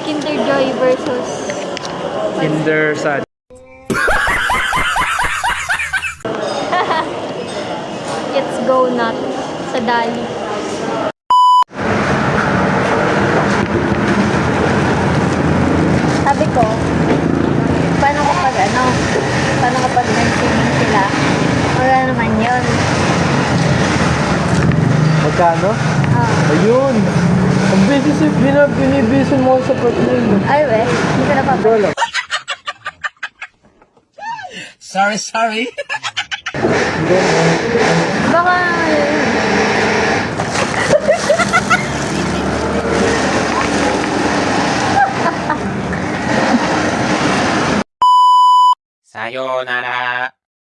Kinder Joy versus Kinder Sad. Let's Go Nut sa Dali. Sabi ko, paano kapag nag-swimming sila? Wala naman yun. Magkano? Ayun! Ang beses binibisan mo sa pag-ibig. Ay, hindi ko napapala. Sorry. Baka, Sayonara.